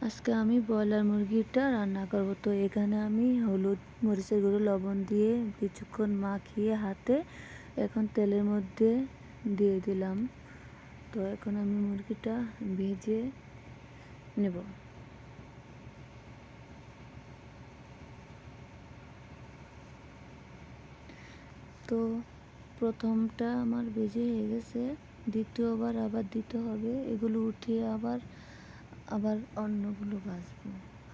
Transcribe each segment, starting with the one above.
আজকে আমি ব্রয়লার মুরগিটা রান্না করব। তো এখানে আমি হলুদ, মরিচের গুঁড়ো, লবণ দিয়ে কিছুক্ষণ মাখিয়ে হাতে এখন তেলের মধ্যে দিয়ে দিলাম। তো এখন আমি মুরগিটা ভেজে নেব। তো প্রথমটা আমার ভেজে হয়ে গেছে, দ্বিতীয়বার আবার দিতে হবে। এগুলো উঠিয়ে আবার অন্যগুলো ভাজবো।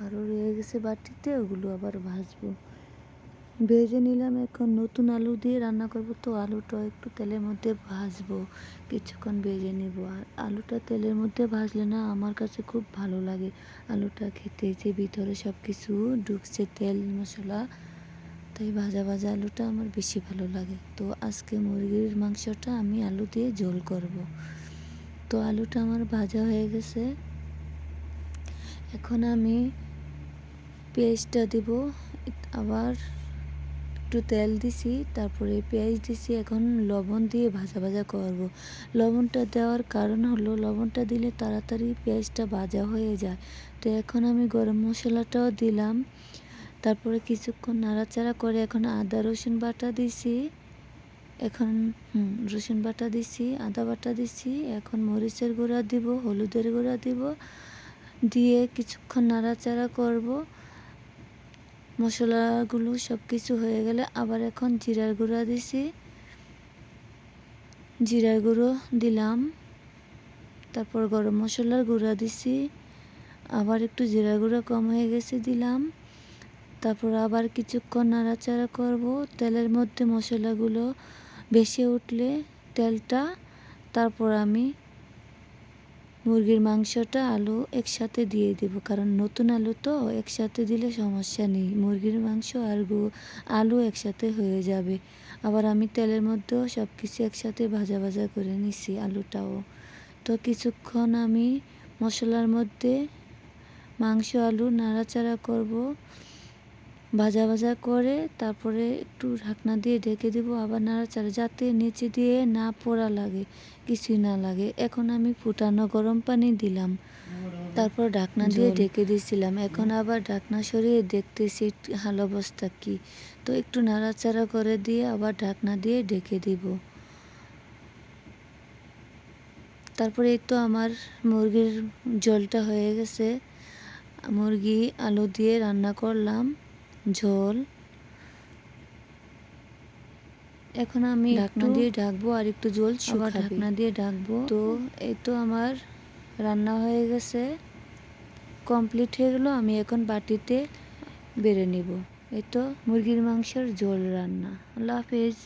আরও রয়ে গেছে বাটিতে, ওগুলো আবার ভাজবো। ভেজে নিলাম। এখন নতুন আলু দিয়ে রান্না করব। তো আলুটা একটু তেলের মধ্যে ভাজবো, কিছুক্ষণ ভেজে নিব। আর আলুটা তেলের মধ্যে ভাজলে না আমার কাছে খুব ভালো লাগে। আলুটা খেতে যে ভিতরে সব কিছু ঢুকছে, তেল মশলা, তাই ভাজা ভাজা আলুটা আমার বেশি ভালো লাগে। তো আজকে মুরগির মাংসটা আমি আলু দিয়ে ঝোল করব। তো আলুটা আমার ভাজা হয়ে গেছে। এখন আমি পেঁয়াজটা দিব। আবার একটু তেল দিছি, তারপরে পেঁয়াজ দিছি। এখন লবণ দিয়ে ভাজা ভাজা করব। লবণটা দেওয়ার কারণ হলো লবণটা দিলে তাড়াতাড়ি পেঁয়াজটা ভাজা হয়ে যায়। তো এখন আমি গরম মশলাটাও দিলাম। তারপরে কিছুক্ষণ নাড়াচাড়া করে এখন আদা রসুন বাটা দিছি। এখন রসুন বাটা দিছি, আদা বাটা দিছি। এখন মরিচের গুঁড়া দিব, হলুদের গুঁড়া দিব, দিয়ে কিছুক্ষণ নাড়াচাড়া করব। মশলাগুলো সব কিছু হয়ে গেলে আবার এখন জিরার গুঁড়া দিছি, জিরার গুঁড়ো দিলাম। তারপর গরম মশলার গুঁড়া দিছি, আবার একটু জিরার গুঁড়ো কম হয়ে গেছে দিলাম। তারপর আবার কিছুক্ষণ নাড়াচাড়া করব। তেলের মধ্যে মশলাগুলো ভেসে উঠলে তেলটা, তারপর আমি মুরগির মাংসটা আলু একসাথে দিয়ে দেব, কারণ নতুন আলু তো একসাথে দিলে সমস্যা নেই, মুরগির মাংস আর আলু একসাথে হয়ে যাবে। আবার আমি তেলের মধ্যেও সব কিছু একসাথে ভাজা ভাজা করে নিছি, আলুটাও। তো কিছুক্ষণ আমি মশলার মধ্যে মাংস আলু নাড়াচাড়া করব, ভাজা ভাজা করে তারপরে একটু ঢাকনা দিয়ে ঢেকে দেবো। আবার নাড়াচাড়া, যাতে নিচে দিয়ে না পোড়া লাগে, কিছুই না লাগে। এখন আমি ফুটানো গরম পানি দিলাম, তারপর ঢাকনা দিয়ে ঢেকে দিয়েছিলাম। এখন আবার ঢাকনা সরিয়ে দেখতেছি হাল অবস্থা কি। তো একটু নাড়াচাড়া করে দিয়ে আবার ঢাকনা দিয়ে ঢেকে দিব। তারপরে এই তো আমার মুরগির ঝোলটা হয়ে গেছে। মুরগি আলু দিয়ে রান্না করলাম ঝোল। এখন আমি ঢাকনা দিয়ে ঢাকবো আর একটু ঝোল আবার ঢাকনা দিয়ে ঢাকবো। তো এই তো আমার রান্না হয়ে গেছে, কমপ্লিট হয়ে গেল। আমি এখন বাটিতে বেড়ে নিব। এই তো মুরগির মাংসের ঝোল রান্না। আল্লাহ হাফেজ।